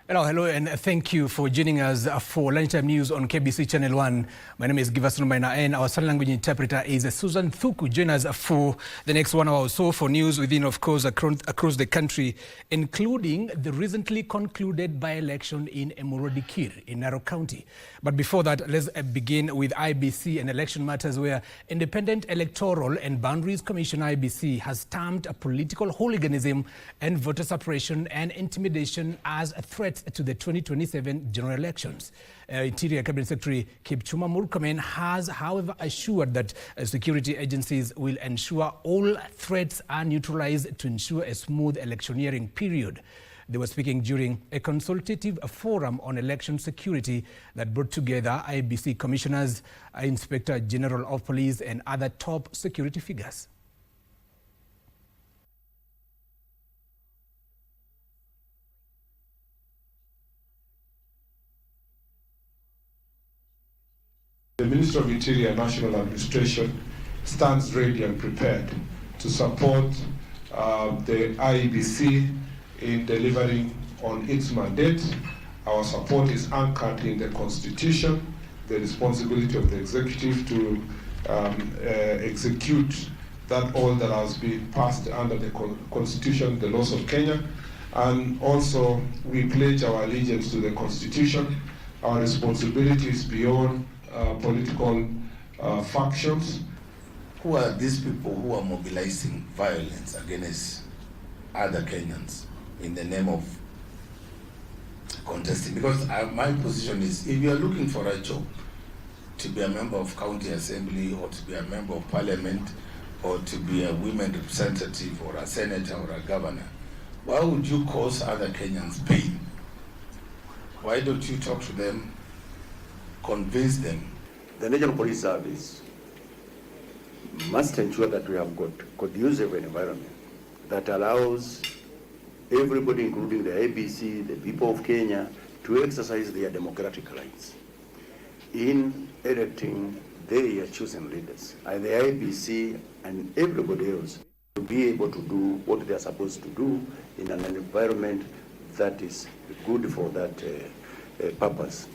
Hello, and thank you for joining us for Lunchtime News on KBC Channel 1. My name is Giverson, Maina, and our sign language interpreter is Susan Thuku. Join us for the next 1 hour or so for news within, of course, across the country, including the recently concluded by-election in Emurua-Dikir in Narok County. But before that, let's begin with IBC and election matters, where Independent Electoral and Boundaries Commission IBC has stamped political hooliganism and voter suppression and intimidation as a threat to the 2027 general elections. Interior Cabinet Secretary Kipchumba Murkomen has, however, assured that security agencies will ensure all threats are neutralized to ensure a smooth electioneering period. They were speaking during a consultative forum on election security that brought together IBC commissioners, Inspector General of Police, and other top security figures. The Ministry of Interior and National Administration stands ready and prepared to support the IEBC in delivering on its mandate. Our support is anchored in the Constitution, the responsibility of the executive to execute that all that has been passed under the Constitution, the laws of Kenya. And also, we pledge our allegiance to the Constitution. Our responsibility is beyond political factions. Who are these people who are mobilizing violence against other Kenyans in the name of contesting? Because my position is, if you are looking for a job, to be a member of county assembly or to be a member of parliament or to be a women representative or a senator or a governor, why would you cause other Kenyans pain? Why don't you talk to them, convince them? The National Police Service must ensure that we have got conducive environment that allows everybody, including the ABC, the people of Kenya, to exercise their democratic rights in electing their chosen leaders. And the IBC and everybody else to be able to do what they are supposed to do in an environment that is good for that purpose.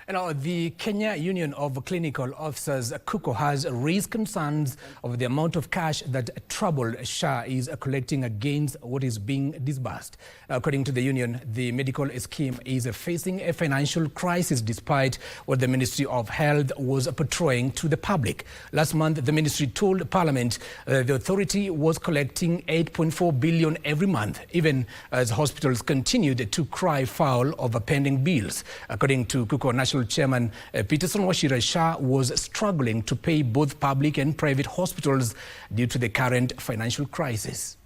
Now, the Kenya Union of Clinical Officers, KUCO, has raised concerns over the amount of cash that troubled SHA is collecting against what is being disbursed. According to the union, the medical scheme is facing a financial crisis despite what the Ministry of Health was portraying to the public. Last month, the ministry told Parliament the authority was collecting 8.4 billion every month, even as hospitals continued to cry foul of pending bills. According to KUCO National Chairman Peterson Washira, SHA was struggling to pay both public and private hospitals due to the current financial crisis.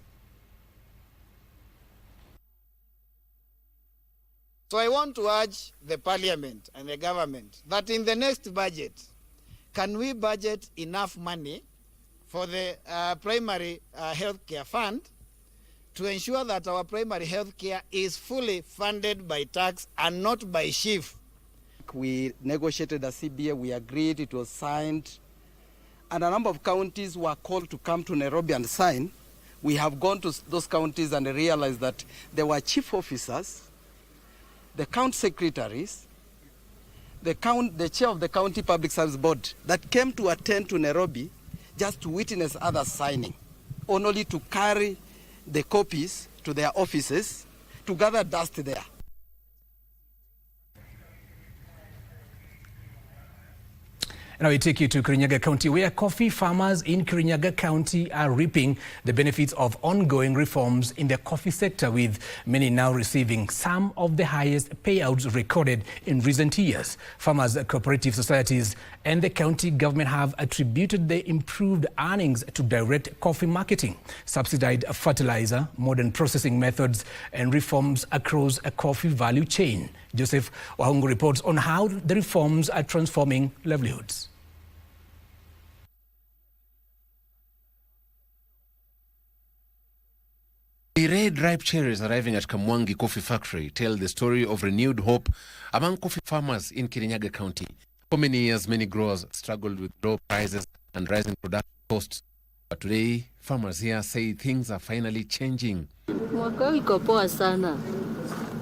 So I want to urge the Parliament and the government that in the next budget, can we budget enough money for the primary health care fund to ensure that our primary health care is fully funded by tax and not by SHIF. We negotiated a CBA, we agreed, it was signed, and a number of counties were called to come to Nairobi and sign. We have gone to those counties and realized that there were chief officers, the county secretaries, the chair of the county public service board that came to attend to Nairobi just to witness others signing, only to carry the copies to their offices to gather dust there. Now we take you to Kirinyaga County, where coffee farmers in Kirinyaga County are reaping the benefits of ongoing reforms in the coffee sector, with many now receiving some of the highest payouts recorded in recent years. Farmers, cooperative societies and the county government have attributed the improved earnings to direct coffee marketing, subsidized fertilizer, modern processing methods and reforms across a coffee value chain. Joseph Wahungu reports on how the reforms are transforming livelihoods. The red ripe cherries arriving at Kamwangi Coffee Factory tell the story of renewed hope among coffee farmers in Kirinyaga County. For many years, many growers struggled with low prices and rising production costs. But today, farmers here say things are finally changing. Mwaka huu iko poa sana,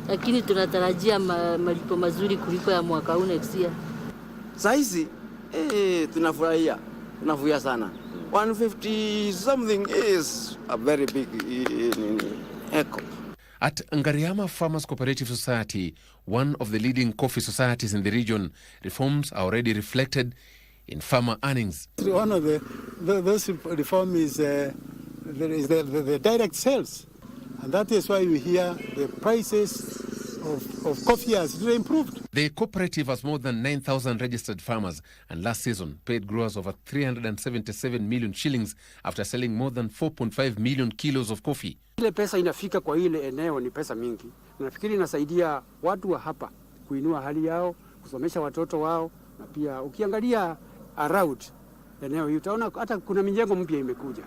lakini tunatarajia malipo mazuri kuliko ya mwaka huu next year. Saizi tunafurahia sana. 150 something is a very big echo. At Ngariama Farmers Cooperative Society, one of the leading coffee societies in the region, reforms are already reflected in farmer earnings. One of those reforms is the direct sales, and that is why we hear the prices of coffee has really improved. The cooperative has more than 9,000 registered farmers and last season paid growers over 377 million shillings after selling more than 4.5 million kilos of coffee. Ile pesa inafika kwa ile eneo ni pesa mingi. Nafikiri inasaidia watu wa hapa kuinua hali yao, kusomesha watoto wao, na pia ukiangalia around eneo hii utaona hata kuna mijengo mpya imekuja.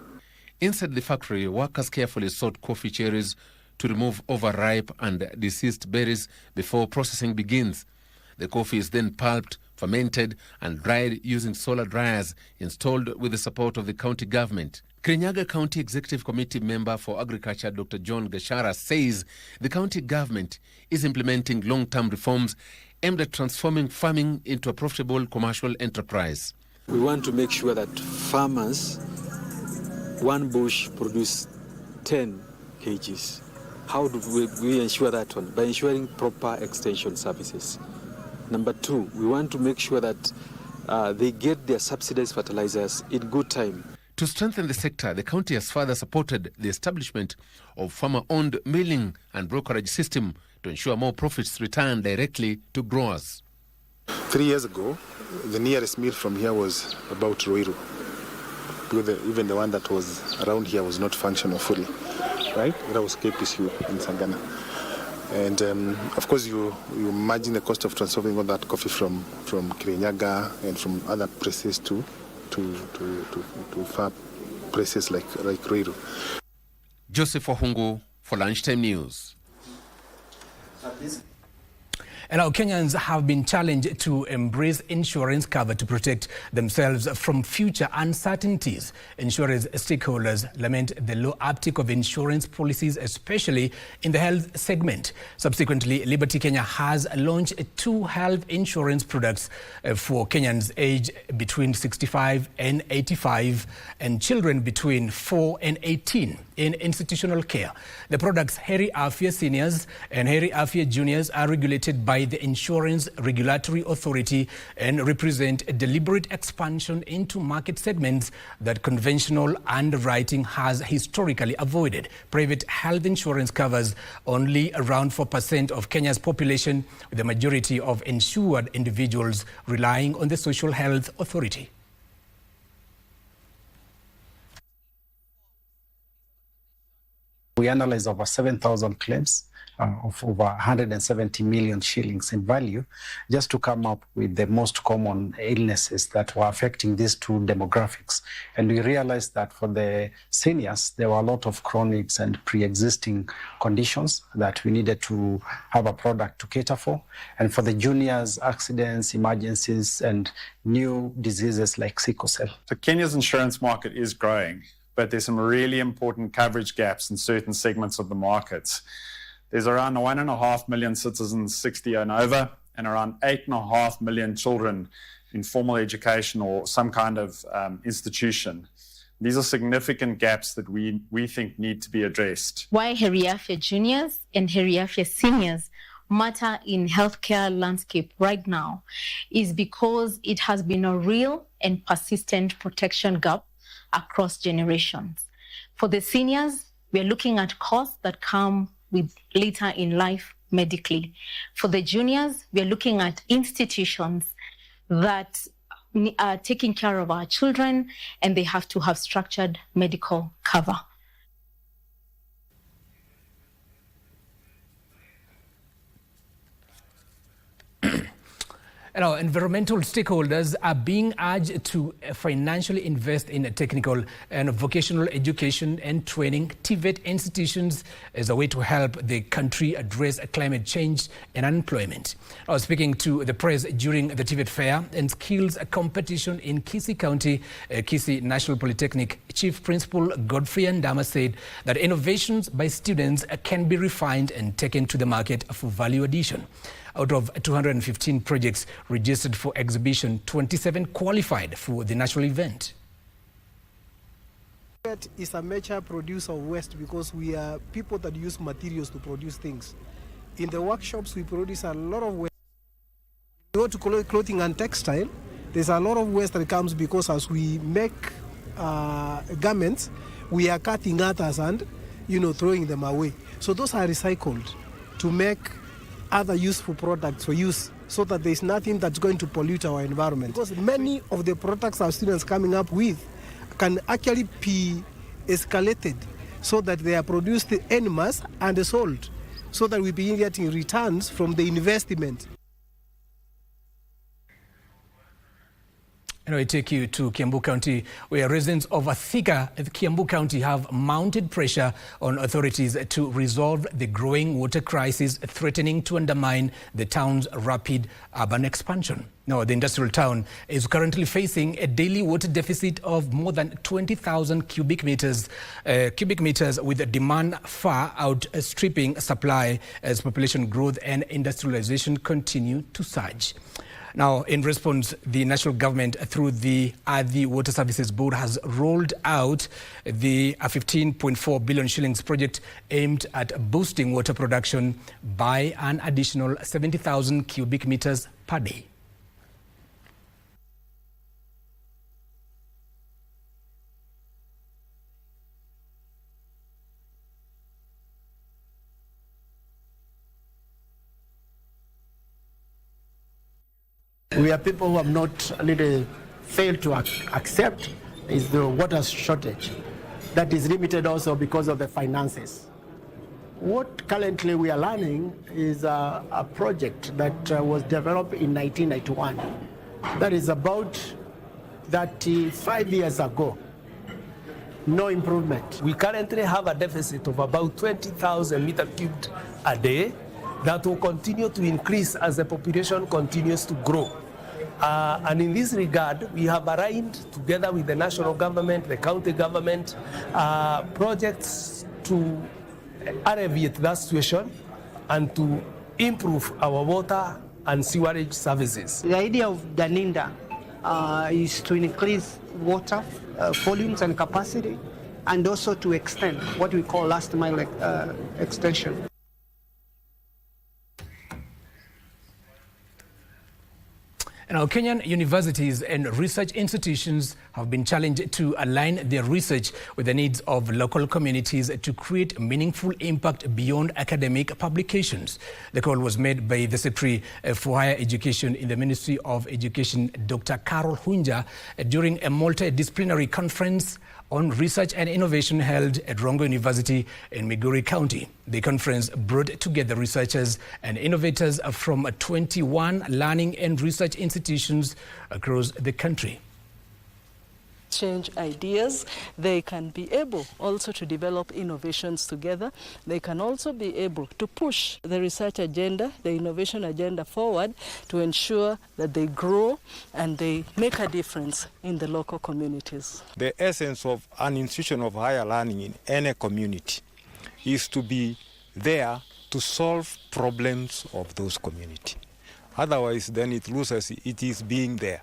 Inside the factory, workers carefully sort coffee cherries to remove overripe and deceased berries before processing begins. The coffee is then pulped, fermented and dried using solar dryers installed with the support of the county government. Kirinyaga County Executive Committee member for Agriculture Dr. John Gashara says the county government is implementing long-term reforms aimed at transforming farming into a profitable commercial enterprise. We want to make sure that farmers, one bush produce 10 kgs. How do we ensure that one? By ensuring proper extension services. Number two, we want to make sure that they get their subsidized fertilizers in good time. To strengthen the sector, the county has further supported the establishment of farmer-owned milling and brokerage system to ensure more profits return directly to growers. 3 years ago, the nearest mill from here was about Ruiru. Even the one that was around here was not functional fully, right? That was KBC in Sangana. And of course, you imagine the cost of transferring all that coffee from Kirinyaga and from other places to far places like Ruiru. Joseph Wahungu for Lunchtime News. And our Kenyans have been challenged to embrace insurance cover to protect themselves from future uncertainties. Insurance stakeholders lament the low uptake of insurance policies, especially in the health segment. Subsequently, Liberty Kenya has launched 2 health insurance products for Kenyans aged between 65 and 85 and children between 4 and 18 in institutional care. The products Heri Afya Seniors and Heri Afya Juniors are regulated by the Insurance Regulatory Authority and represent a deliberate expansion into market segments that conventional underwriting has historically avoided. Private health insurance covers only around 4% of Kenya's population, with the majority of insured individuals relying on the Social Health Authority. We analyzed over 7,000 claims of over 170 million shillings in value, just to come up with the most common illnesses that were affecting these 2 demographics. And we realized that for the seniors, there were a lot of chronic and pre-existing conditions that we needed to have a product to cater for. And for the juniors, accidents, emergencies, and new diseases like sickle cell. So Kenya's insurance market is growing, but there's some really important coverage gaps in certain segments of the market. There's around 1.5 million citizens 60 and over, and around 8.5 million children in formal education or some kind of institution. These are significant gaps that we think need to be addressed. Why Heri Afya Juniors and Heri Afya Seniors matter in healthcare landscape right now is because it has been a real and persistent protection gap across generations. For the seniors, we're looking at costs that come with later in life medically. For the juniors, we're looking at institutions that are taking care of our children, and they have to have structured medical cover. Now, environmental stakeholders are being urged to financially invest in technical and vocational education and training TVET institutions as a way to help the country address climate change and unemployment. I was speaking to the press during the TVET fair and skills competition in Kisii County. Kisii National Polytechnic Chief Principal Godfrey Ndama said that innovations by students can be refined and taken to the market for value addition. Out of 215 projects registered for exhibition, 27 qualified for the national event. TVET is a major producer of waste because we are people that use materials to produce things. In the workshops, we produce a lot of waste. Go to clothing and textile, there's a lot of waste that comes because as we make garments, we are cutting others and, throwing them away. So those are recycled to make other useful products for use so that there's nothing that's going to pollute our environment. Because many of the products our students coming up with can actually be escalated so that they are produced en masse and sold so that we begin getting returns from the investment. And I take you to Kiambu County, where residents of Thika, Kiambu County, have mounted pressure on authorities to resolve the growing water crisis threatening to undermine the town's rapid urban expansion. Now, the industrial town is currently facing a daily water deficit of more than 20,000 cubic meters, with demand far outstripping supply as population growth and industrialization continue to surge. Now, in response, the national government, through the Ardhi Water Services Board, has rolled out the 15.4 billion shillings project aimed at boosting water production by an additional 70,000 cubic meters per day. We are people who have not really failed to accept is the water shortage that is limited also because of the finances. What currently we are learning is a project that was developed in 1991. That is about 35 years ago. No improvement. We currently have a deficit of about 20,000 meter cubed a day that will continue to increase as the population continues to grow. And in this regard, we have aligned together with the national government, the county government, projects to alleviate that situation and to improve our water and sewerage services. The idea of Daninda is to increase water volumes and capacity, and also to extend what we call last mile extension. Now, Kenyan universities and research institutions have been challenged to align their research with the needs of local communities to create meaningful impact beyond academic publications. The call was made by the Secretary for Higher Education in the Ministry of Education, Dr. Carol Hunja, during a multidisciplinary conference on research and innovation held at Rongo University in Migori County. The conference brought together researchers and innovators from 21 learning and research institutions across the country. Change ideas, they can be able also to develop innovations together. They can also be able to push the research agenda, the innovation agenda forward to ensure that they grow and they make a difference in the local communities. The essence of an institution of higher learning in any community is to be there to solve problems of those communities. Otherwise, then it loses its being there.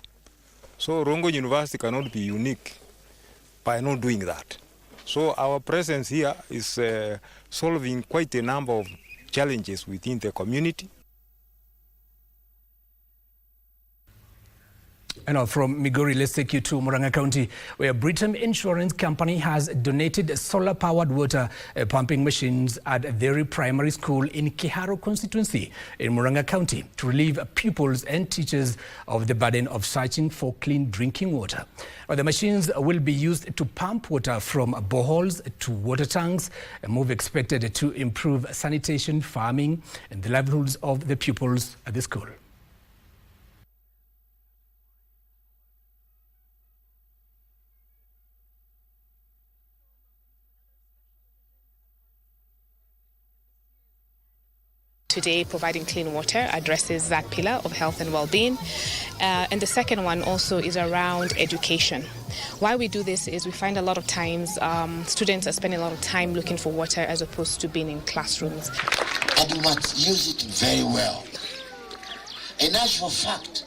So Rongo University cannot be unique by not doing that. So our presence here is solving quite a number of challenges within the community. And now from Migori, let's take you to Murang'a County, where Britam Insurance Company has donated solar-powered water pumping machines at Dairy Primary School in Kiharo constituency in Murang'a County to relieve pupils and teachers of the burden of searching for clean drinking water. Now, the machines will be used to pump water from boreholes to water tanks, a move expected to improve sanitation, farming, and the livelihoods of the pupils at the school. Today, providing clean water addresses that pillar of health and well-being. And the second one also is around education. Why we do this is we find a lot of times students are spending a lot of time looking for water as opposed to being in classrooms. And you must use it very well. In actual fact,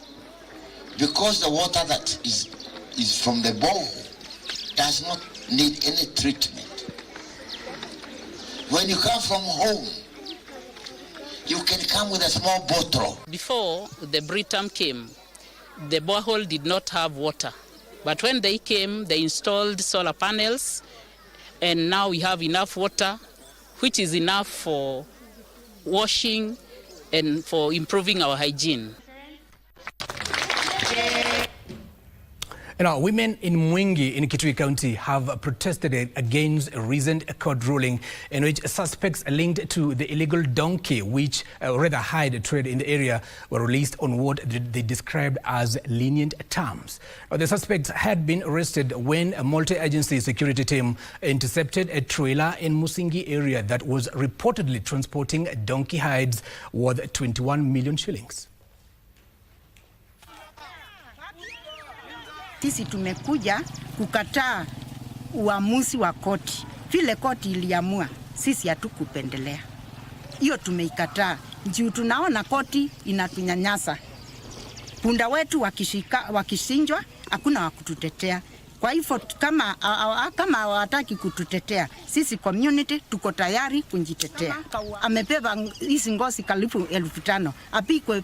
because the water that is from the borehole does not need any treatment. When you come from home, you can come with a small bottle. Before the Britam came, the borehole did not have water. But when they came, they installed solar panels, and now we have enough water, which is enough for washing and for improving our hygiene. Now, women in Mwingi in Kitui County have protested against a recent court ruling in which suspects linked to the illegal donkey, which rather hide trade in the area, were released on what they described as lenient terms. Now, the suspects had been arrested when a multi-agency security team intercepted a trailer in Musingi area that was reportedly transporting donkey hides worth 21 million shillings. Sisi tumekuja kukataa uamuzi wa koti. Vile koti iliamua, sisi hatukupendelea. Hiyo tumeikataa. Juu tunaona koti inatunyanyasa. Punda wetu wakishinjwa, hakuna wa kututetea. Kwa hivyo kama hawataki kututetea, sisi community tuko tayari kujitetea. Amebeba hizi ngozi karibu 5,000, apikwe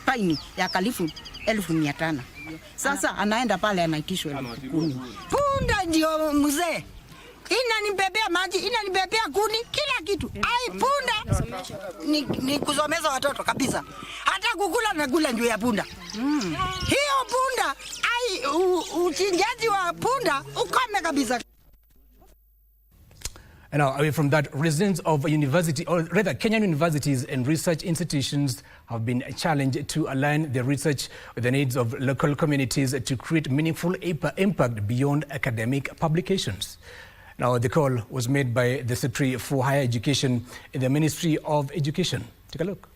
paini ya karibu 1,500. Sasa anaenda pale anaitishwa 10,000. Punda ndio mzee. Inanibebea maji, inanibebea kuni, kila kitu. Ai punda ni kusomeza watoto kabisa. Hata kukula na kula ndio ya punda. Hiyo punda, uchinjaji wa punda ukome kabisa. And now, away from that, residents of university, or rather Kenyan universities and research institutions have been challenged to align their research with the needs of local communities to create meaningful impact beyond academic publications. Now, the call was made by the Secretary for Higher Education in the Ministry of Education. Take a look.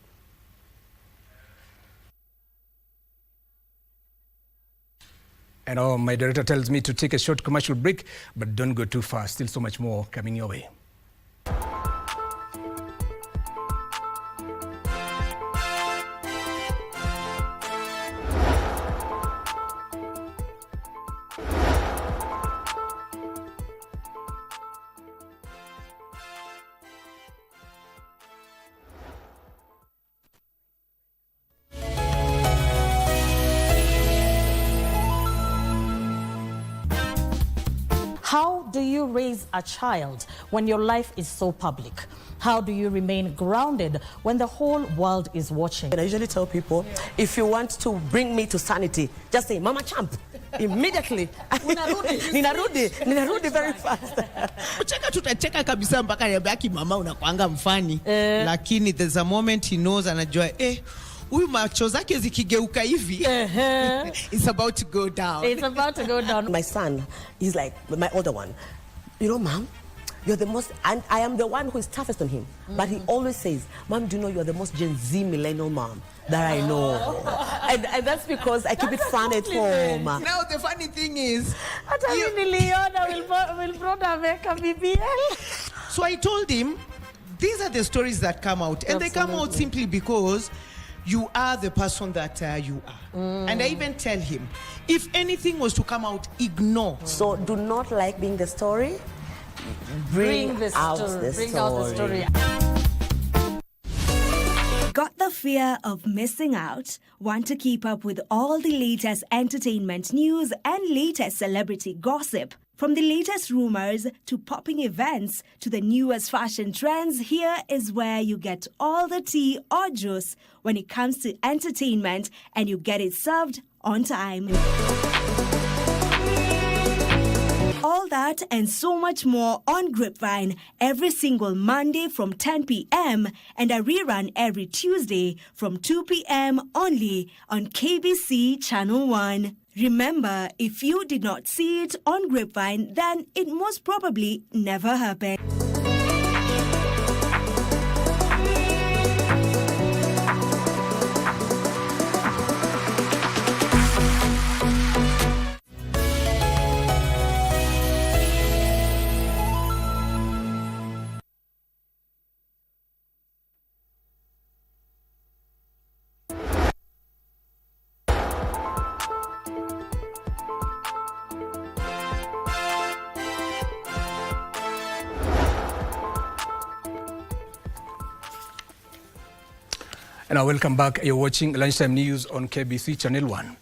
And my director tells me to take a short commercial break, but don't go too far. Still so much more coming your way. How do you raise a child when your life is so public? How do you remain grounded when the whole world is watching? And I usually tell people, if you want to bring me to sanity, just say, Mama Champ. Immediately. Ninarudi very fast. Kucheka tutacheka kabisa mpaka yabaki mama unakuanga mfani. Lakini there's a moment he knows anajua huyu macho zake zikigeuka hivi it's about to go down. It's about to go down. My son, he's like my older one. You know, Mom, you're the most, and I am the one who is toughest on him. But he always says, Mom, do you know you're the most Gen Z millennial mom that I know? And that's because I keep it fun at home. Now the funny thing is, so I told him, these are the stories that come out. And they come out simply because you are the person that you are. And I even tell him, if anything was to come out, ignore. So do not like being the story. Bring out the story. Got the fear of missing out? Want to keep up with all the latest entertainment news and latest celebrity gossip? From the latest rumors to popping events to the newest fashion trends, here is where you get all the tea or juice when it comes to entertainment, and you get it served on time. All that and so much more on Grapevine every single Monday from 10 p.m. and a rerun every Tuesday from 2 p.m. only on KBC Channel 1. Remember, if you did not see it on Grapevine, then it most probably never happened. And welcome back. You're watching Lunchtime News on KBC Channel 1.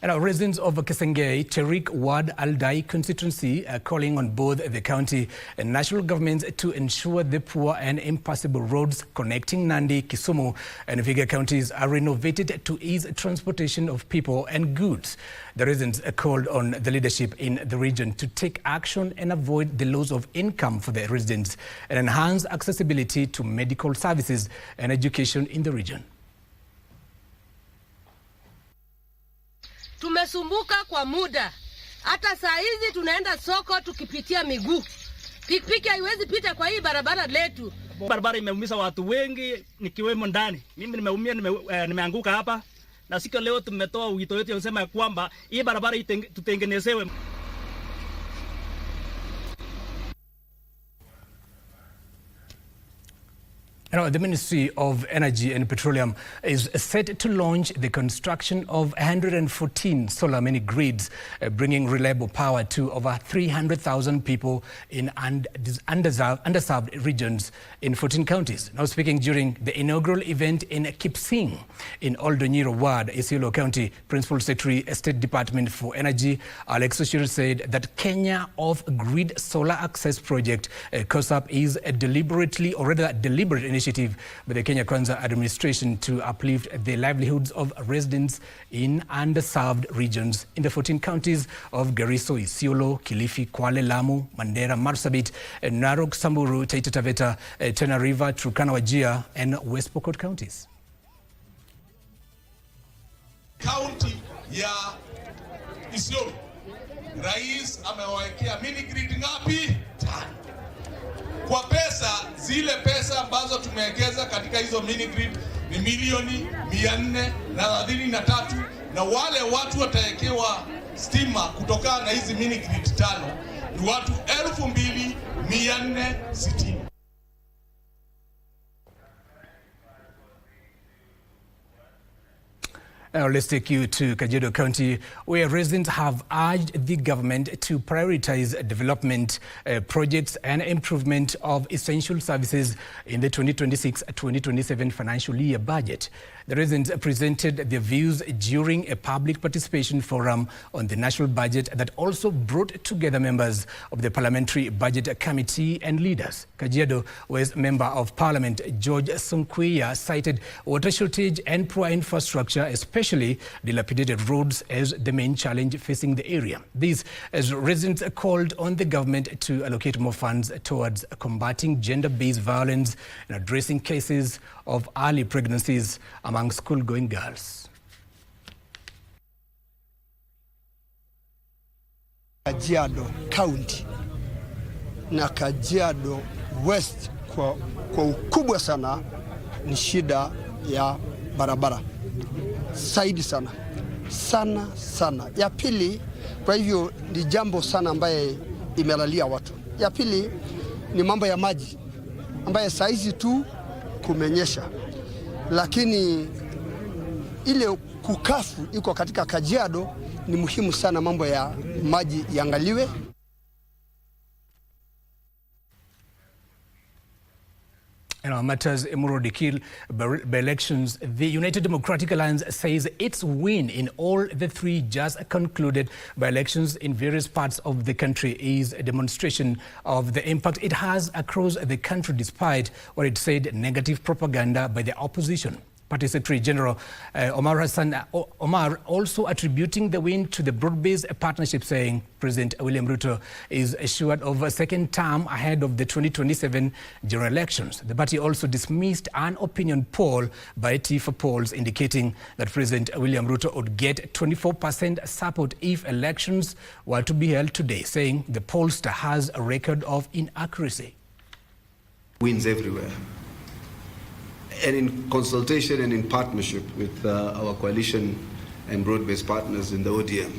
And our residents of Kisengei, Cherik Ward Aldai constituency are calling on both the county and national governments to ensure the poor and impassable roads connecting Nandi, Kisumu and Vihiga counties are renovated to ease transportation of people and goods. The residents called on the leadership in the region to take action and avoid the loss of income for the residents and enhance accessibility to medical services and education in the region. Tumesumbuka kwa muda. Hata saa hizi tunaenda soko tukipitia miguu. Pikipiki haiwezi pita kwa hii barabara letu. Barabara imeumiza watu wengi nikiwemo ndani. Mimi nimeumia, nimeanguka hapa. Na siku leo tumetoa wito wetu unasema kwamba hii barabara tutengenezewe. The Ministry of Energy and Petroleum is set to launch the construction of 114 solar mini-grids, bringing reliable power to over 300,000 people in underserved regions in 14 counties. Now speaking during the inaugural event in Kipsing in Oldonyiro Ward, Isiolo County, Principal Secretary, State Department for Energy, Alex Oshiri said that Kenya Off-Grid Solar Access Project, COSAP, is a deliberate initiative by the Kenya Kwanza administration to uplift the livelihoods of residents in underserved regions in the 14 counties of Garissa, Isiolo, Kilifi, Kwale, Lamu, Mandera, Marsabit, Narok, Samburu, Taita Taveta, Tana River, Turkana, Wajir and West Pokot counties. County ya Isiolo, Rais amewawekea mini grid ngapi? 5. Kwa pesa, zile pesa ambazo tumewekeza katika hizo mini grid ni milioni 433, na wale watu watawekewa stima kutokana na hizi mini grid 5 ni watu 2460. Now let's take you to Kajiado County, where residents have urged the government to prioritize development projects and improvement of essential services in the 2026-2027 financial year budget. The residents presented their views during a public participation forum on the national budget that also brought together members of the Parliamentary Budget Committee and leaders. Kajiado West Member of Parliament George Sunkuya cited water shortage and poor infrastructure, especially dilapidated roads, as the main challenge facing the area. This as residents called on the government to allocate more funds towards combating gender-based violence and addressing cases of early pregnancies among school-going girls. Kajiado County na Kajiado West kwa ukubwa sana ni shida ya barabara. Saidi sana. Ya pili, kwa hivyo ni jambo sana ambaye imelalia watu. Ya pili ni mambo ya maji ambaye saizi tu kumenyesha. Lakini ile kukafu iko katika Kajiado, ni muhimu sana mambo ya maji yangaliwe. In our matters, Murodikil, by elections, the United Democratic Alliance says its win in all the 3 just concluded by elections in various parts of the country is a demonstration of the impact it has across the country, despite what it said negative propaganda by the opposition. Party Secretary General Omar also attributing the win to the broad-based partnership, saying President William Ruto is assured of a second term ahead of the 2027 general elections. The party also dismissed an opinion poll by TVET polls indicating that President William Ruto would get 24% support if elections were to be held today, saying the pollster has a record of inaccuracy. Wins everywhere. And in consultation and in partnership with our coalition and broad-based partners in the ODM,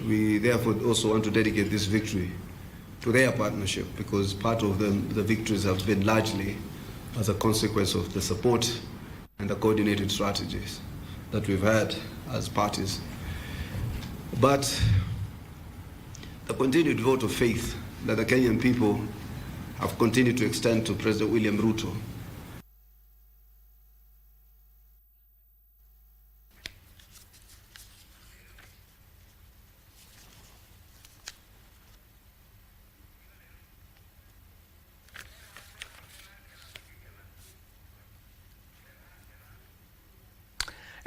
we therefore also want to dedicate this victory to their partnership, because part of the victories have been largely as a consequence of the support and the coordinated strategies that we've had as parties. But the continued vote of faith that the Kenyan people have continued to extend to President William Ruto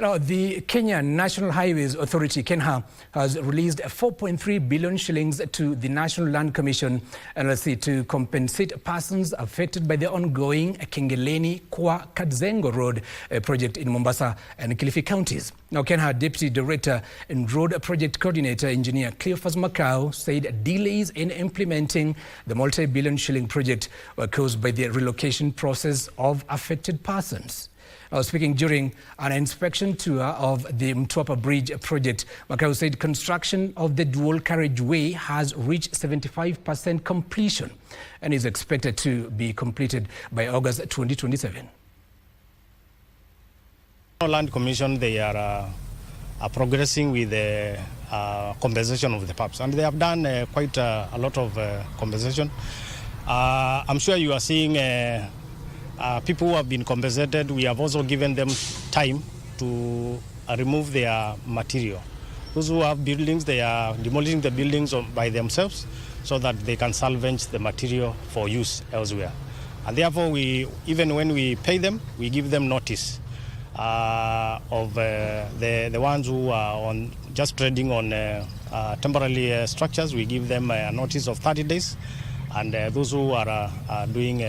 Now, the Kenya National Highways Authority, KENHA, has released 4.3 billion shillings to the National Land Commission NLC to compensate persons affected by the ongoing Kengeleni Kwa Kadzengo Road project in Mombasa and Kilifi counties. Now, KENHA Deputy Director and Road Project Coordinator Engineer Cleophas Macau said delays in implementing the multi-billion shilling project were caused by the relocation process of affected persons. Speaking during an inspection tour of the Mtwapa Bridge project, Macau said construction of the dual carriageway has reached 75% completion and is expected to be completed by August 2027. Land Commission, they are progressing with the compensation of the PAPs, and they have done quite a lot of compensation. I'm sure you are seeing people who have been compensated. We have also given them time to remove their material. Those who have buildings, they are demolishing the buildings by themselves so that they can salvage the material for use elsewhere. And therefore, even when we pay them, we give them notice of the ones who are just trading on temporary structures. We give them a notice of 30 days. And those who are doing,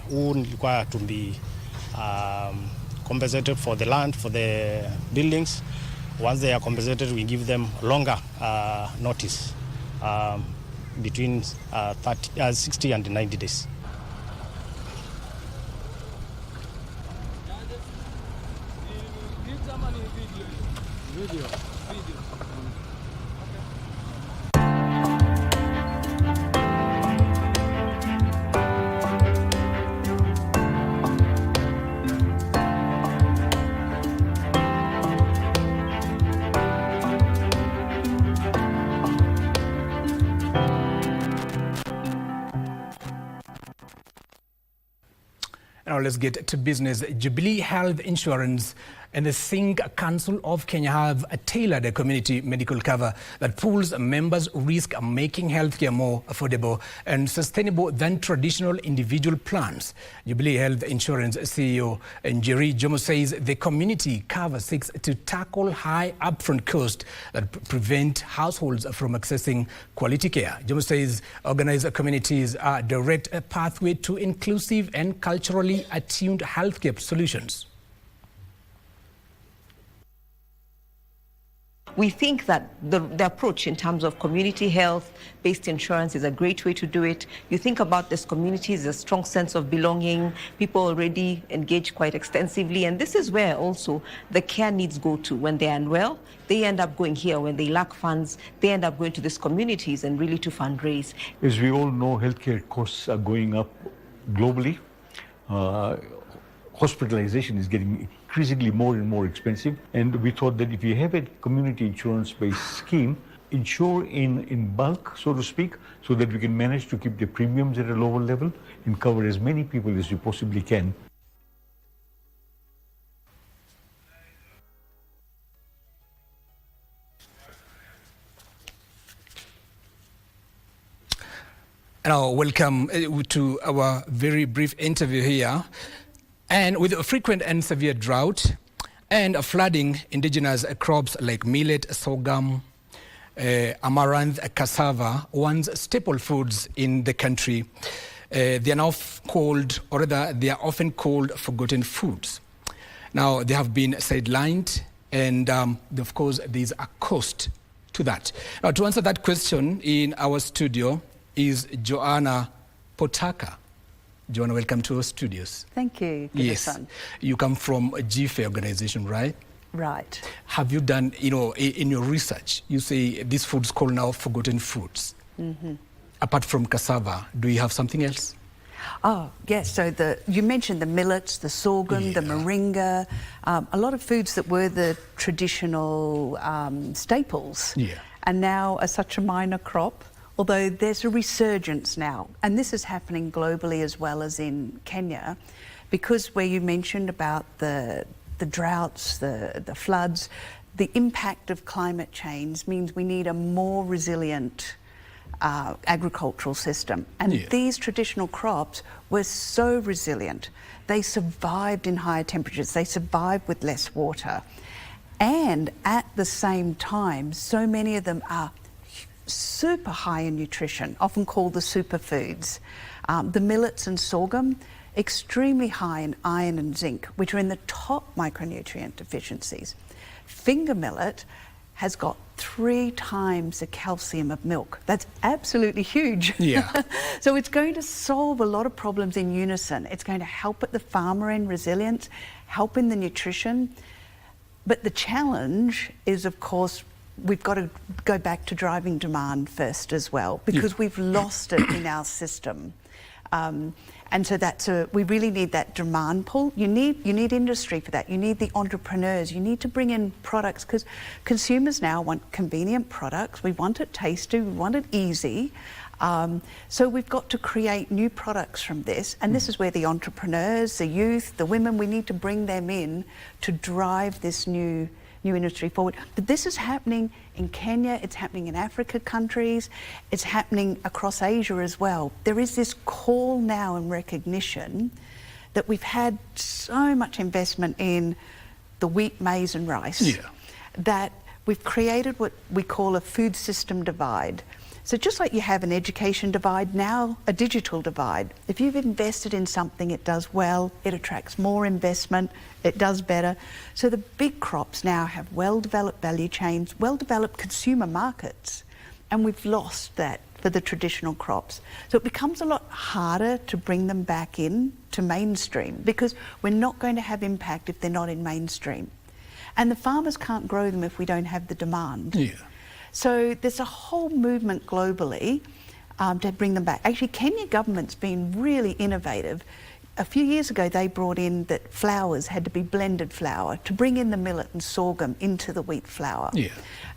who require to be compensated for the land, for the buildings, once they are compensated, we give them longer notice, between 60 and 90 days. Now let's get to business. Jubilee Health Insurance and the Singh Council of Kenya have tailored a community medical cover that pools members' risk, making healthcare more affordable and sustainable than traditional individual plans. Jubilee Health Insurance CEO Njeri Jomo says the community cover seeks to tackle high upfront costs that prevent households from accessing quality care. Jomo says organized communities are a direct pathway to inclusive and culturally attuned healthcare solutions. We think that the approach in terms of community health-based insurance is a great way to do it. You think about this community as a strong sense of belonging. People already engage quite extensively, and this is where also the care needs go to. When they're unwell, they end up going here. When they lack funds, they end up going to these communities and really to fundraise. As we all know, healthcare costs are going up globally. Hospitalization is getting increasingly more and more expensive, and we thought that if you have a community insurance-based scheme, insure in bulk, so to speak, so that we can manage to keep the premiums at a lower level and cover as many people as you possibly can. Now, welcome to our very brief interview here. And with a frequent and severe drought and flooding, indigenous crops like millet, sorghum, amaranth, cassava, once staple foods in the country, they are now called, or rather, they are often called forgotten foods. Now, they have been sidelined, and of course, there is a cost to that. Now, to answer that question, in our studio is Joanna Potaka. Joanna, welcome to our studios. Thank you. Yes, you come from a GFA organization, right? Right. Have you done, in your research, you say these foods called now forgotten foods. Mm-hmm. Apart from cassava, do you have something else? Oh, yes. So you mentioned the millets, the sorghum, the moringa, a lot of foods that were the traditional staples, and now are such a minor crop. Although there's a resurgence now, and this is happening globally as well as in Kenya, because where you mentioned about the droughts, the floods, the impact of climate change means we need a more resilient agricultural system. And these traditional crops were so resilient. They survived in higher temperatures, they survived with less water. And at the same time, so many of them are super high in nutrition, often called the superfoods. The millets and sorghum, extremely high in iron and zinc, which are in the top micronutrient deficiencies. Finger millet has got 3 times the calcium of milk. That's absolutely huge. Yeah. So it's going to solve a lot of problems in unison. It's going to help at the farmer end resilience, help in the nutrition. But the challenge is, of course, we've got to go back to driving demand first as well, because we've lost it in our system. And so we really need that demand pull. You need industry for that. You need the entrepreneurs. You need to bring in products, because consumers now want convenient products. We want it tasty. We want it easy. So we've got to create new products from this. And this is where the entrepreneurs, the youth, the women, we need to bring them in to drive this new industry forward. But this is happening in Kenya, it's happening in Africa countries, it's happening across Asia as well. There is this call now and recognition that we've had so much investment in the wheat, maize and rice that we've created what we call a food system divide. So just like you have an education divide, now a digital divide. If you've invested in something, it does well, it attracts more investment, it does better. So the big crops now have well-developed value chains, well-developed consumer markets, and we've lost that for the traditional crops. So it becomes a lot harder to bring them back in to mainstream, because we're not going to have impact if they're not in mainstream. And the farmers can't grow them if we don't have the demand. So there's a whole movement globally to bring them back. Actually, Kenya government's been really innovative. A few years ago, they brought in that flours had to be blended flour to bring in the millet and sorghum into the wheat flour.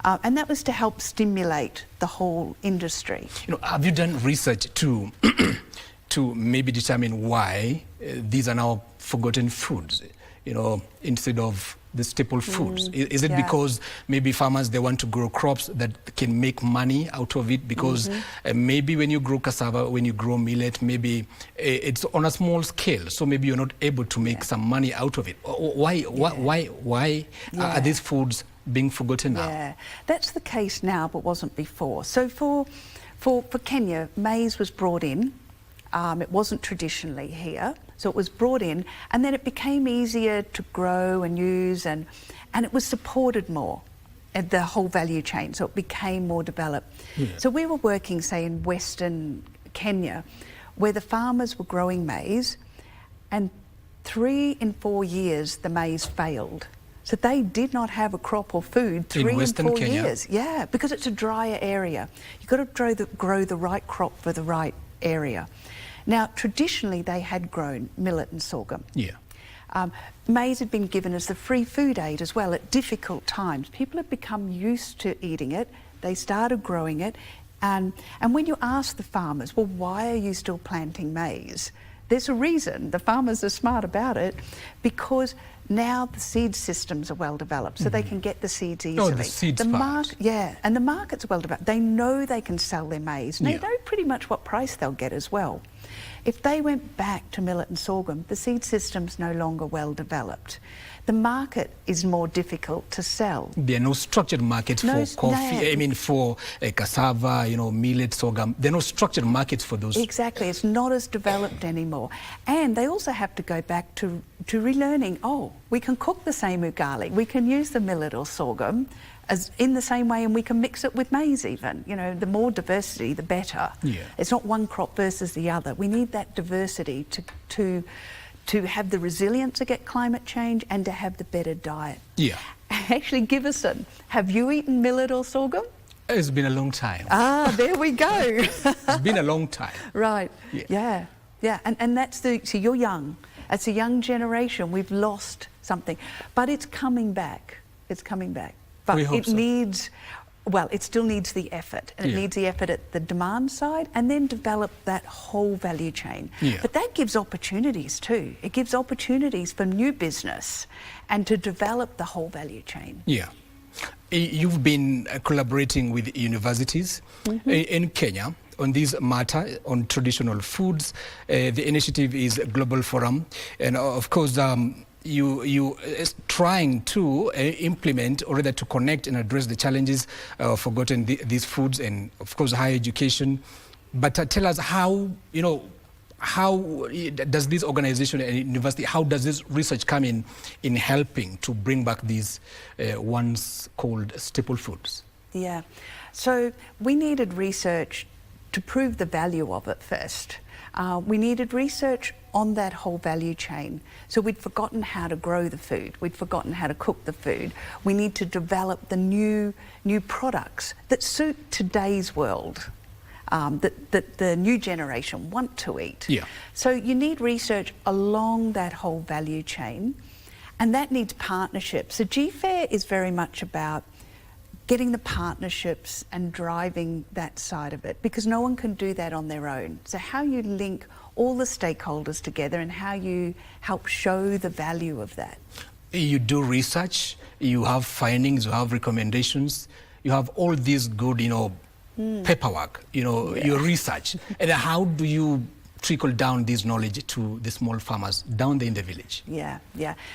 And that was to help stimulate the whole industry. Have you done research to maybe determine why these are now forgotten foods, instead of the staple foods? Is it because maybe farmers, they want to grow crops that can make money out of it? Because maybe when you grow cassava, when you grow millet, maybe it's on a small scale, so maybe you're not able to make some money out of it. Why are these foods being forgotten now? That's the case now, but wasn't before. So for Kenya, maize was brought in. It wasn't traditionally here, so it was brought in, and then it became easier to grow and use, and it was supported more at the whole value chain, so it became more developed. So we were working, say, in Western Kenya, where the farmers were growing maize, and 3 in 4 years the maize failed. So they did not have a crop or food 3 and 4 years. Yeah, because it's a drier area. You've got to grow the right crop for the right area. Now, traditionally, they had grown millet and sorghum. Maize had been given as the free food aid as well at difficult times. People had become used to eating it. They started growing it. And when you ask the farmers, well, why are you still planting maize? There's a reason. The farmers are smart about it, because now the seed systems are well developed, so they can get the seeds easily. The seeds part. And the market's well developed. They know they can sell their maize. And they know pretty much what price they'll get as well. If they went back to millet and sorghum, the seed system's no longer well developed. The market is more difficult to sell. There are no structured markets for coffee, for cassava, millet, sorghum. There are no structured markets for those. Exactly, it's not as developed anymore. And they also have to go back to relearning, we can cook the same ugali, we can use the millet or sorghum as in the same way, and we can mix it with maize even. The more diversity, the better. It's not one crop versus the other. We need that diversity to have the resilience against climate change and to have the better diet. Actually, Giverson, have you eaten millet or sorghum? It's been a long time. There we go. It's been a long time. Right. Yeah. And that's so you're young. It's a young generation. We've lost something, but it's coming back. It's coming back. But it needs, it still needs the effort, and it needs the effort at the demand side, and then develop that whole value chain. But that gives opportunities too. It gives opportunities for new business and to develop the whole value chain. You've been collaborating with universities in Kenya on this matter, on traditional foods. The initiative is Global Forum, and of course, you trying to implement or rather to connect and address the challenges of forgotten these foods and of course higher education. But tell us how, how does this organization and university, how does this research come in helping to bring back these once called staple foods? Yeah, so we needed research to prove the value of it first. We needed research on that whole value chain. So we'd forgotten how to grow the food. We'd forgotten how to cook the food. We need to develop the new products that suit today's world, that the new generation want to eat. Yeah. So you need research along that whole value chain, and that needs partnerships. So GFAIR is very much about getting the partnerships and driving that side of it, because no one can do that on their own. So how you link all the stakeholders together and how you help show the value of that. You do research, you have findings, you have recommendations, you have all this good, paperwork, your research. And how do you trickle down this knowledge to the small farmers down there in the village? Yeah.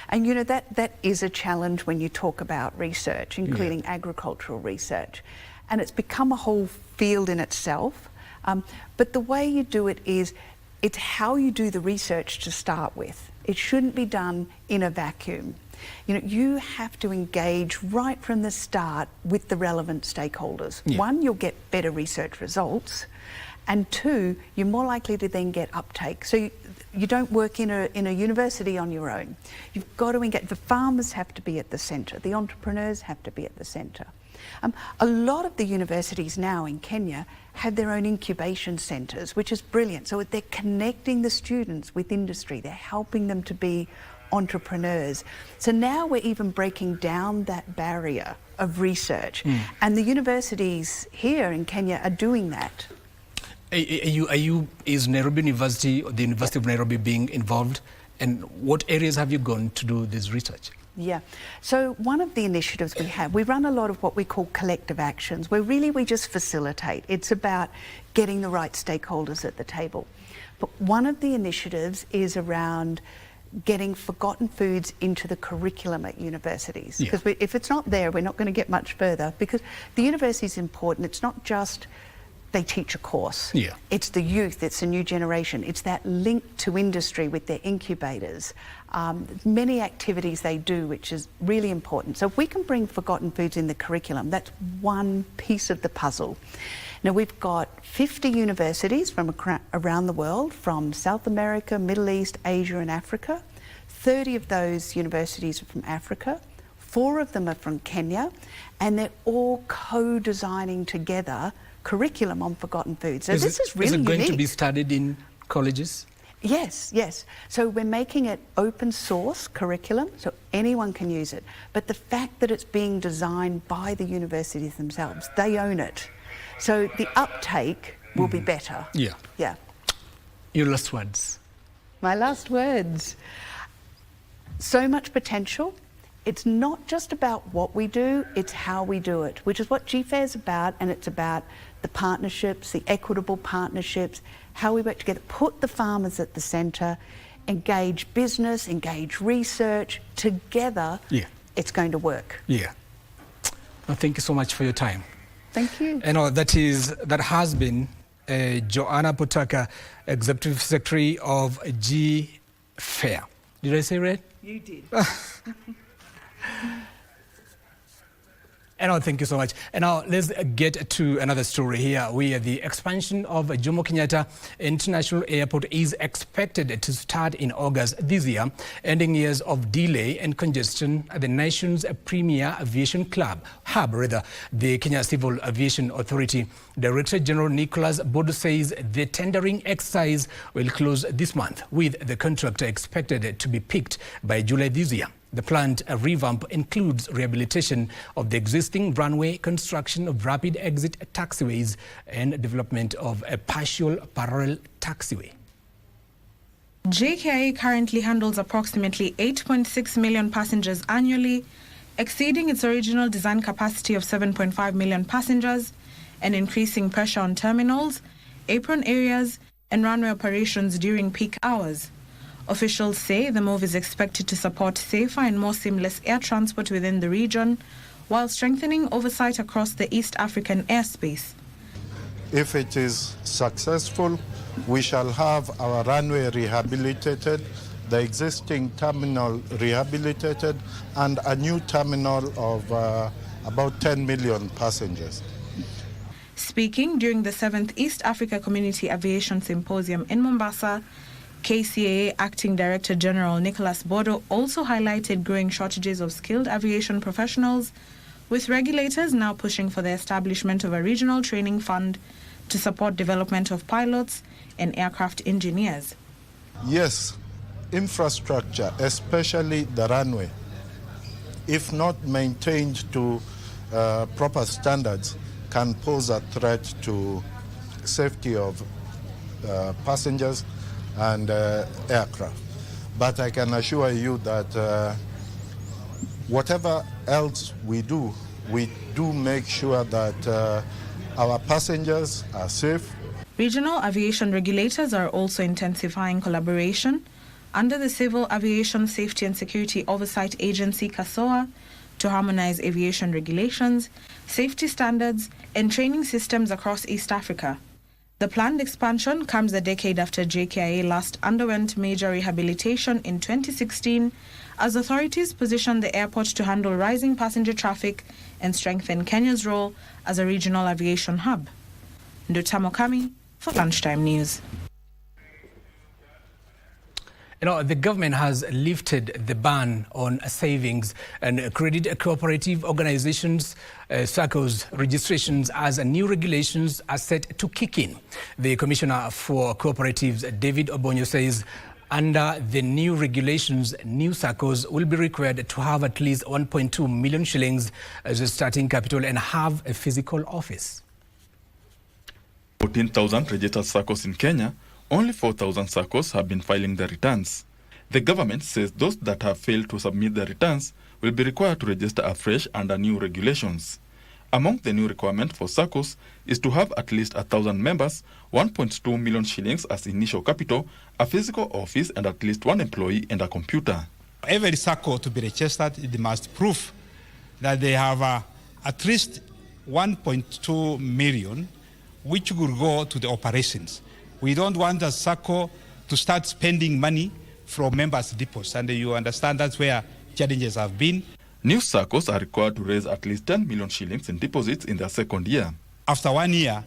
And that is a challenge when you talk about research, including agricultural research. And it's become a whole field in itself. But the way you do it is, it's how you do the research to start with. It shouldn't be done in a vacuum. You have to engage right from the start with the relevant stakeholders. Yeah. One, you'll get better research results. And two, you're more likely to then get uptake. So you don't work in a university on your own. You've got to engage. The farmers have to be at the centre. The entrepreneurs have to be at the centre. A lot of the universities now in Kenya have their own incubation centres, which is brilliant. So they're connecting the students with industry. They're helping them to be entrepreneurs. So now we're even breaking down that barrier of research. And the universities here in Kenya are doing that. Is Nairobi University or the University of Nairobi being involved? And what areas have you gone to do this research? Yeah, so one of the initiatives we run a lot of what we call collective actions, where really we just facilitate. It's about getting the right stakeholders at the table. But one of the initiatives is around getting forgotten foods into the curriculum at universities. Because if it's not there, we're not going to get much further, because the university is important. It's not just they teach a course. It's the youth, it's the new generation, it's that link to industry with their incubators. Many activities they do, which is really important. So if we can bring forgotten foods in the curriculum, that's one piece of the puzzle. Now we've got 50 universities from around the world, from South America, Middle East, Asia and Africa. 30 of those universities are from Africa. 4 of them are from Kenya, and they're all co-designing together curriculum on forgotten foods. So this is really unique. Is it going to be studied in colleges? Yes. So we're making it open source curriculum, so anyone can use it. But the fact that it's being designed by the universities themselves, they own it. So the uptake will be better. Yeah. Your last words. My last words. So much potential. It's not just about what we do, it's how we do it, which is what GFAIR is about, and it's about the partnerships, the equitable partnerships, how we work together, put the farmers at the centre, engage business, engage research. Together, it's going to work. Well, thank you so much for your time. Thank you. And that has been Joanna Potaka, Executive Secretary of GFAIR. Did I say right? You did. And thank you so much. And now let's get to another story here, where the expansion of Jomo Kenyatta International Airport is expected to start in August this year, ending years of delay and congestion at the nation's premier aviation hub. The Kenya Civil Aviation Authority Director General Nicholas Bodo says the tendering exercise will close this month, with the contractor expected to be picked by July this year. The planned revamp includes rehabilitation of the existing runway, construction of rapid exit taxiways, and development of a partial parallel taxiway. JKIA currently handles approximately 8.6 million passengers annually, exceeding its original design capacity of 7.5 million passengers, and increasing pressure on terminals, apron areas, and runway operations during peak hours. Officials say the move is expected to support safer and more seamless air transport within the region, while strengthening oversight across the East African airspace. If it is successful, we shall have our runway rehabilitated, the existing terminal rehabilitated, and a new terminal of about 10 million passengers. Speaking during the 7th East Africa Community Aviation Symposium in Mombasa, KCAA Acting Director General Nicholas Bodo also highlighted growing shortages of skilled aviation professionals, with regulators now pushing for the establishment of a regional training fund to support development of pilots and aircraft engineers. Yes, infrastructure, especially the runway, if not maintained to proper standards, can pose a threat to safety of passengers and aircraft. But I can assure you that whatever else we do make sure that our passengers are safe. Regional aviation regulators are also intensifying collaboration under the Civil Aviation Safety and Security Oversight Agency, CASOA, to harmonize aviation regulations, safety standards, and training systems across East Africa. The planned expansion comes a decade after JKIA last underwent major rehabilitation in 2016 as authorities positioned the airport to handle rising passenger traffic and strengthen Kenya's role as a regional aviation hub. Ndutamo Kami for Lunchtime News. You know, the government has lifted the ban on savings and credit cooperative organizations, Sacco's registrations as new regulations are set to kick in. The Commissioner for Cooperatives, David Obonyo, says under the new regulations, new Saccos will be required to have at least 1.2 million shillings as a starting capital and have a physical office. 14,000 registered Saccos in Kenya. Only 4,000 Saccos have been filing their returns. The government says those that have failed to submit their returns will be required to register afresh under new regulations. Among the new requirements for Saccos is to have at least 1,000 members, 1.2 million shillings as initial capital, a physical office, and at least one employee and a computer. Every Sacco to be registered, it must prove that they have at least 1.2 million, which will go to the operations. We don't want a Sacco to start spending money from members' deposits, and you understand that's where challenges have been. New Saccos are required to raise at least 10 million shillings in deposits in their second year. After 1 year,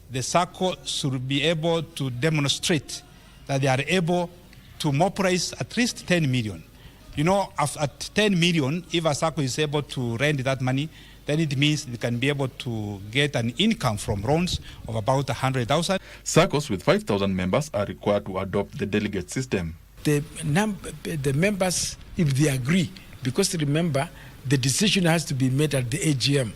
the Sacco should be able to demonstrate that they are able to mobilize at least 10 million. You know, at 10 million, if a Sacco is able to rent that money, then it means they can be able to get an income from loans of about 100,000. Saccos with 5,000 members are required to adopt the delegate system. The members, if they agree, because remember, the decision has to be made at the AGM.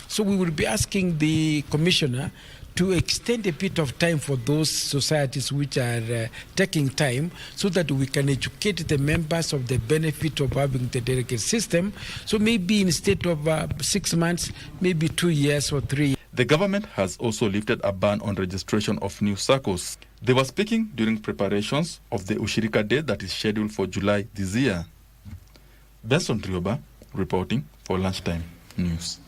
So we will be asking the commissioner to extend a bit of time for those societies which are taking time, so that we can educate the members of the benefit of having the delegate system. So maybe instead of 6 months, maybe 2 years or 3 years. The government has also lifted a ban on registration of new Saccos. They were speaking during preparations of the Ushirika Day that is scheduled for July this year. Benson Rioba reporting for Lunchtime News.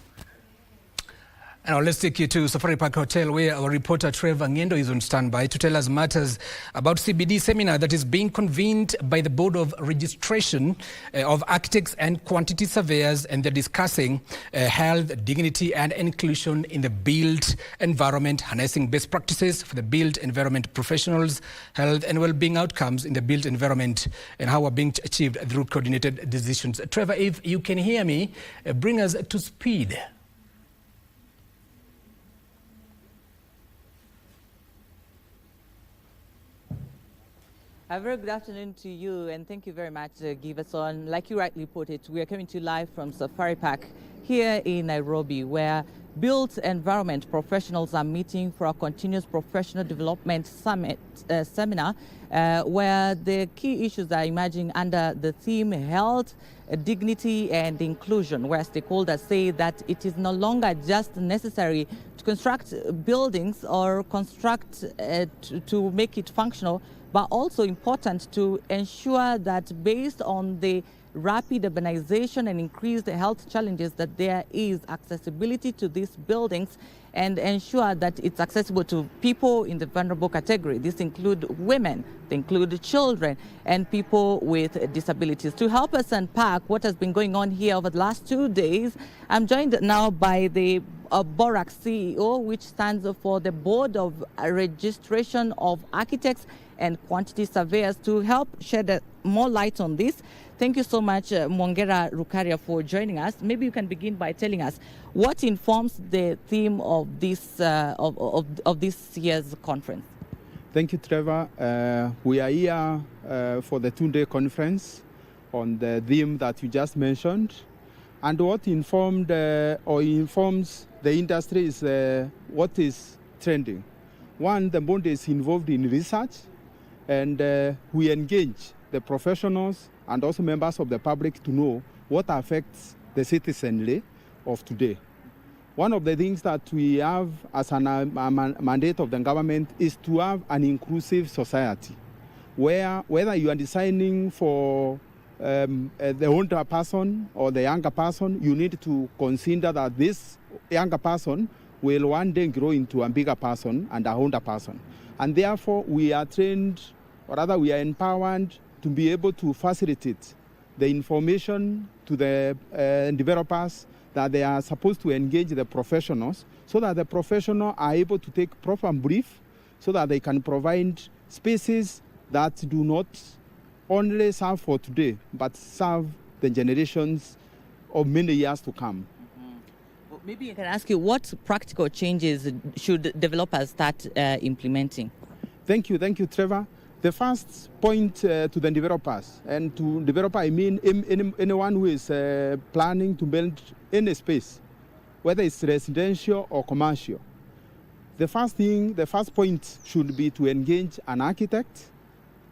Now let's take you to Safari Park Hotel, where our reporter Trevor Ngendo is on standby to tell us matters about CBD seminar that is being convened by the Board of Registration of Architects and Quantity Surveyors, and they're discussing health, dignity and inclusion in the built environment, harnessing best practices for the built environment professionals, health and well-being outcomes in the built environment, and how are being achieved through coordinated decisions. Trevor, if you can hear me, bring us to speed. A very good afternoon to you, and thank you very much, Giverson. Like you rightly put it, we are coming to you live from Safari Park here in Nairobi, where built environment professionals are meeting for a continuous professional development summit seminar, where the key issues are emerging under the theme health, dignity and inclusion, where stakeholders say that it is no longer just necessary to construct buildings or construct to make it functional, but also important to ensure that based on the rapid urbanization and increased health challenges that there is accessibility to these buildings and ensure that it's accessible to people in the vulnerable category. This include women, they include children and people with disabilities. To help us unpack what has been going on here over the last 2 days, I'm joined now by the BORAC CEO, which stands for the Board of Registration of Architects and Quantity Surveyors, to help shed more light on this. Thank you so much, Mongera Rukaria, for joining us. Maybe you can begin by telling us what informs the theme of this of this year's conference. Thank you, Trevor. We are here for the 2-day conference on the theme that you just mentioned. And what informed or informs the industry is what is trending. One, the board is involved in research, and we engage the professionals and also members of the public to know what affects the citizenry of today. One of the things that we have as a mandate of the government is to have an inclusive society, where whether you are designing for the older person or the younger person, you need to consider that this younger person will one day grow into a bigger person and a older person. And therefore, we are trained, or rather we are empowered to be able to facilitate the information to the developers that they are supposed to engage the professionals, so that the professionals are able to take proper brief, so that they can provide spaces that do not only serve for today, but serve the generations of many years to come. Well, maybe I can ask you, what practical changes should developers start implementing? Thank you, Trevor. The first point to the developers, and to developer I mean anyone who is planning to build any space, whether it's residential or commercial. The first point should be to engage an architect,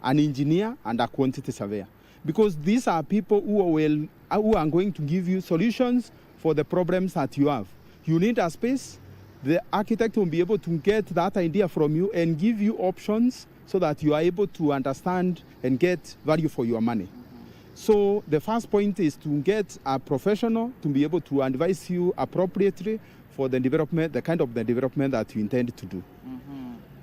an engineer, and a quantity surveyor, because these are people who are going to give you solutions for the problems that you have. You need a space. The architect will be able to get that idea from you and give you options, so that you are able to understand and get value for your money. So the first point is to get a professional to be able to advise you appropriately for the development, the kind of the development that you intend to do.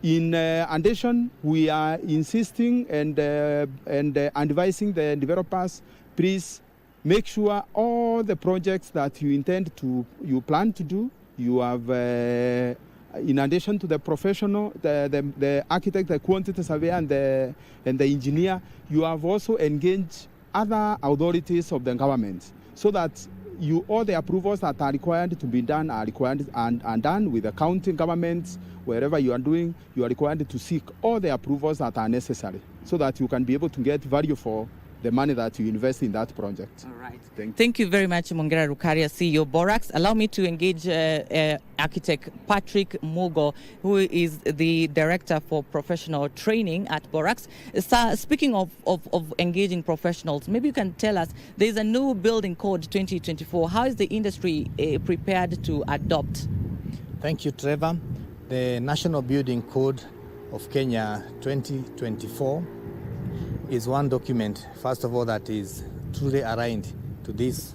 In addition, we are insisting and advising the developers, please make sure all the projects that you plan to do, you have in addition to the professional, the architect, the quantity surveyor, and the engineer, you have also engaged other authorities of the government, so that all the approvals that are required to be done are required and done with the county governments. Wherever you are doing, you are required to seek all the approvals that are necessary, so that you can be able to get value for the money that you invest in that project. All right. Thank you very much, Mongera Rukaria, CEO BORAC. Allow me to engage architect Patrick Mugo, who is the Director for Professional Training at BORAC. Speaking of engaging professionals, maybe you can tell us, there's a new building code 2024. How is the industry prepared to adopt? Thank you, Trevor. The National Building Code of Kenya 2024 is one document, first of all, that is truly aligned to this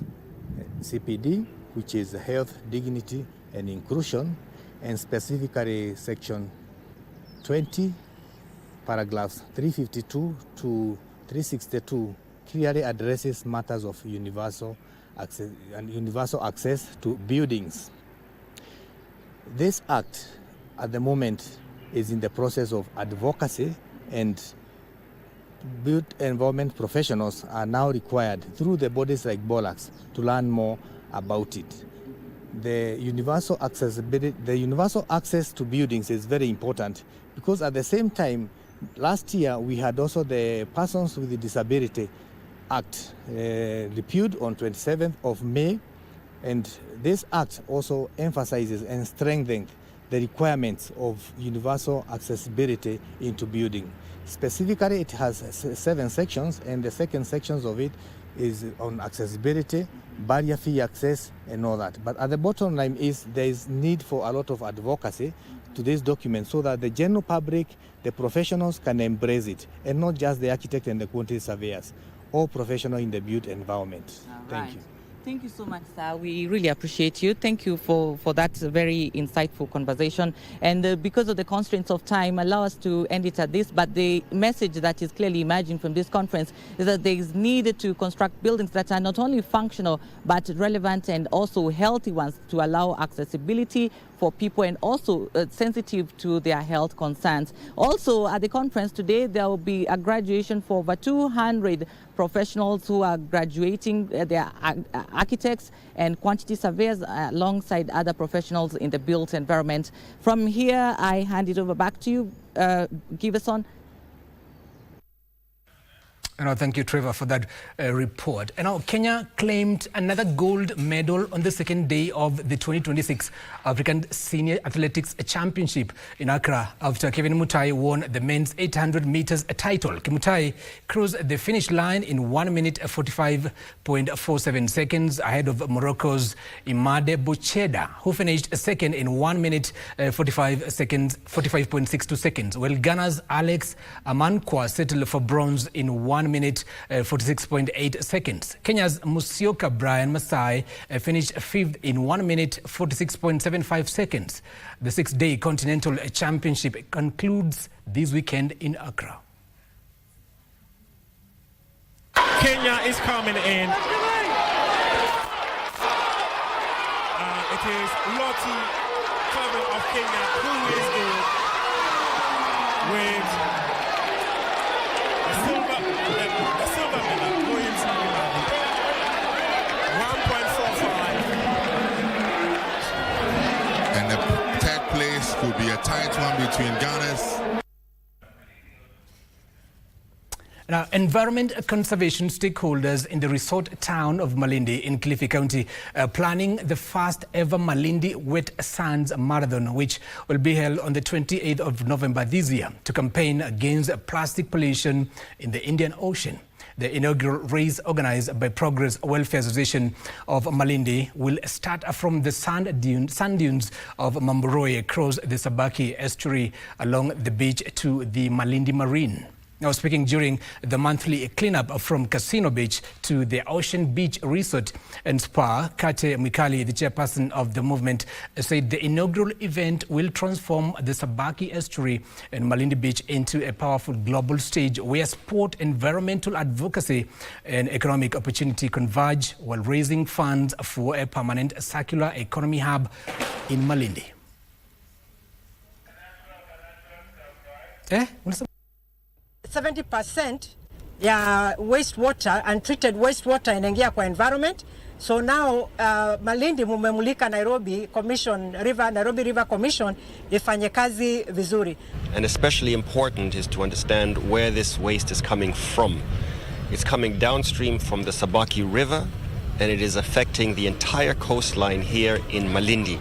CPD, which is health, dignity, and inclusion, and specifically Section 20, paragraphs 352 to 362, clearly addresses matters of universal access to buildings. This act, at the moment, is in the process of advocacy, and built environment professionals are now required through the bodies like BORAC to learn more about it. The universal access to buildings is very important, because at the same time, last year we had also the Persons with Disability Act repealed on 27th of May, and this act also emphasizes and strengthens the requirements of universal accessibility into building. Specifically, it has 7 sections, and the second sections of it is on accessibility, barrier-free access, and all that. But at the bottom line is there is need for a lot of advocacy to this document so that the general public, the professionals can embrace it, and not just the architect and the quantity surveyors, all professionals in the built environment. Thank you. Thank you so much, sir. We really appreciate you. Thank you for that very insightful conversation. And because of the constraints of time, allow us to end it at this. But the message that is clearly emerging from this conference is that there is need to construct buildings that are not only functional, but relevant and also healthy ones to allow accessibility for people and also sensitive to their health concerns. Also at the conference today, there will be a graduation for over 200 professionals who are graduating. They are architects and quantity surveyors alongside other professionals in the built environment. From here, I hand it over back to you, Giverson. And thank you, Trevor, for that report. And now Kenya claimed another gold medal on the second day of the 2026 African Senior Athletics Championship in Accra after Kevin Mutai won the men's 800 meters title. Kimutai crossed the finish line in 1 minute 45.47 seconds ahead of Morocco's Imade Bocheda, who finished second in 1 minute 45.62 seconds, while Ghana's Alex Amankwa settled for bronze in 1 minute 46.8 seconds. Kenya's Musioka Brian Masai finished fifth in 1 minute 46.75 seconds. The 6-day Continental Championship concludes this weekend in Accra. Kenya is coming in. It is Lottie Clement of Kenya who is good with the silver medal going to 1.45. And the third place could be a tight one between Ghana's. Now, environment conservation stakeholders in the resort town of Malindi in Kilifi County are planning the first ever Malindi Wet Sands Marathon, which will be held on the 28th of November this year to campaign against plastic pollution in the Indian Ocean. The inaugural race, organized by Progress Welfare Association of Malindi, will start from the sand dunes of Mamburoi across the Sabaki estuary along the beach to the Malindi Marine. Now, speaking during the monthly cleanup from Casino Beach to the Ocean Beach Resort and Spa, Kate Mikali, the chairperson of the movement, said the inaugural event will transform the Sabaki estuary and Malindi Beach into a powerful global stage where sport, environmental advocacy and economic opportunity converge while raising funds for a permanent circular economy hub in Malindi. 70% ya wastewater, untreated wastewater inaingia kwa environment. So now Malindi mumemulika Nairobi River Commission ifanye kazi vizuri. And especially important is to understand where this waste is coming from. It's coming downstream from the Sabaki River, and it is affecting the entire coastline here in Malindi.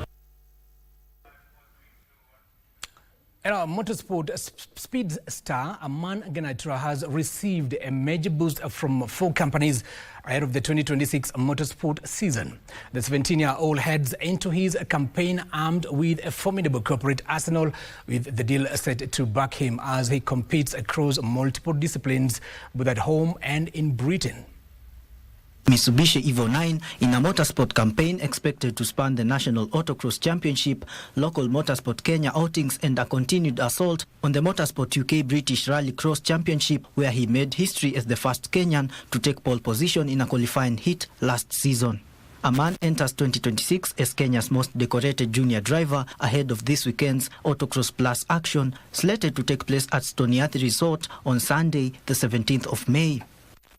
Motorsport speed star Aman Ganatra has received a major boost from 4 companies ahead of the 2026 motorsport season. The 17-year-old heads into his campaign armed with a formidable corporate arsenal, with the deal set to back him as he competes across multiple disciplines, both at home and in Britain. Mitsubishi Evo 9 in a motorsport campaign expected to span the National Autocross Championship, local Motorsport Kenya outings and a continued assault on the Motorsport UK British Rally Cross Championship, where he made history as the first Kenyan to take pole position in a qualifying heat last season. Aman enters 2026 as Kenya's most decorated junior driver ahead of this weekend's Autocross Plus action, slated to take place at Stoniathi Resort on Sunday, the 17th of May.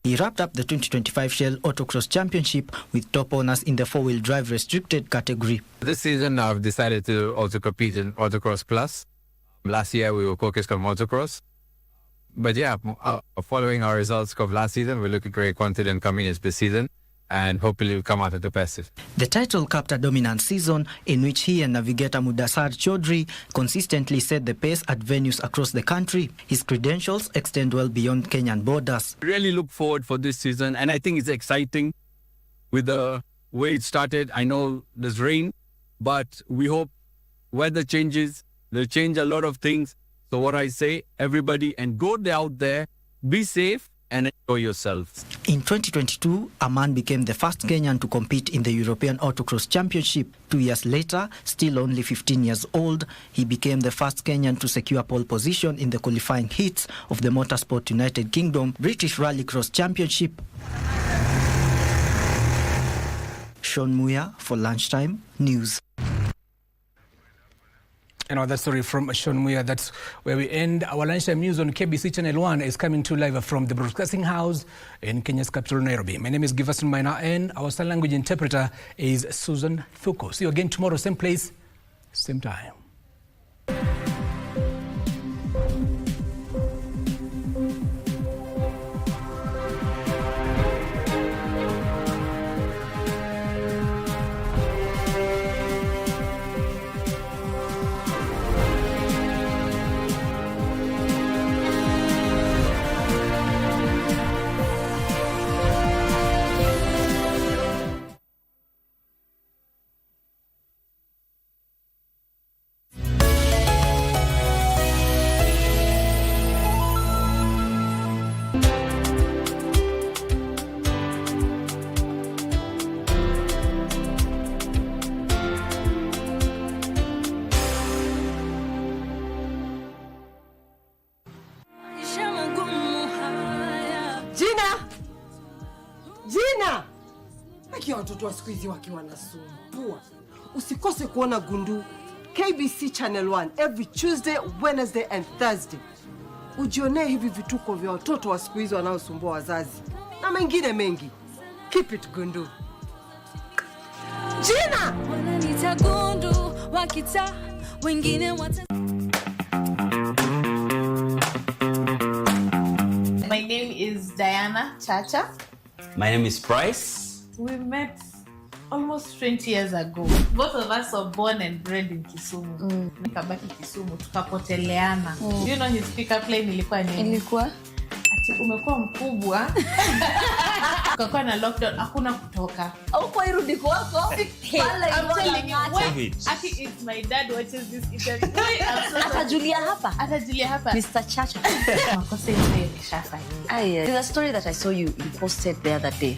He wrapped up the 2025 Shell Autocross Championship with top honours in the 4-wheel drive restricted category. This season I've decided to also compete in Autocross Plus. Last year we were focused on motocross. But yeah, following our results of last season, we're looking very confident coming into this season. and hopefully we'll come out of the passive. The title capped a dominant season in which he and navigator Mudassar Chaudhry consistently set the pace at venues across the country. His credentials extend well beyond Kenyan borders. Really look forward for this season, and I think it's exciting with the way it started. I know there's rain, but we hope weather changes. They'll change a lot of things. So what I say, everybody, and go out there, be safe and enjoy yourselves. In 2022, Aman became the first Kenyan to compete in the European Autocross Championship. 2 years later, still only 15 years old, he became the first Kenyan to secure pole position in the qualifying heats of the Motorsport United Kingdom British Rallycross Championship. Sean Muya for Lunchtime News. Another story from Sean Muya. That's where we end our Lunchtime News on KBC Channel 1 is coming to live from the Broadcasting House in Kenya's capital, Nairobi. My name is Giverson, Maina, and our sign language interpreter is Susan Thuko. See you again tomorrow, same place, same time. Watoto wa siku hizi wakiwa nasumbua. Usikose kuona Gundu KBC Channel 1 every Tuesday, Wednesday and Thursday. Ujionee hivi vituko vya watoto wa siku hizi wanaosumbua wazazi na mengine mengi. Keep it Gundu. Gina! Wananiita Gundu, wakita wengine wata. My name is Diana Chacha. My name is Bryce. We met almost 20 years ago. Both of us were born and bred in Kisumu. Nikabaki Kisumu, tukapoteleana. You know his pickup line ilikuwa nini? Ilikuwa? Ati umekuwa mkubwa. Kukakuwa na lockdown, hakuna kutoka. Hauko irudi kwako? I'm telling you, wait. Aki is my dad watches this interview. Atajulia hapa? Atajulia hapa. Mr. Chacha. Makose ile kishafanya. There's a story that I saw you posted the other day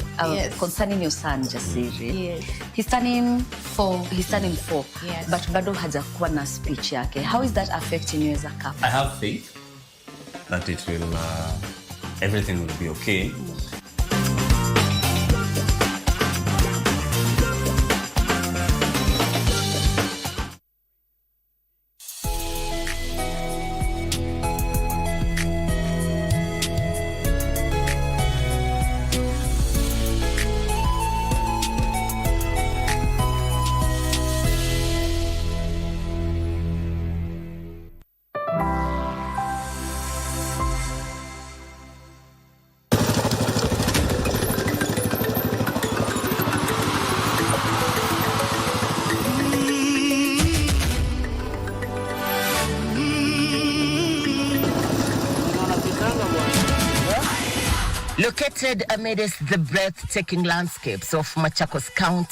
concerning your son, Jasiri. Yes. He's turning 4. He's turning 4. Yes. But bado hajakuwa na speech yake. How is that affecting you as a couple? I have faith that it will, everything will be okay. Located amidst the breathtaking landscapes of Machakos County,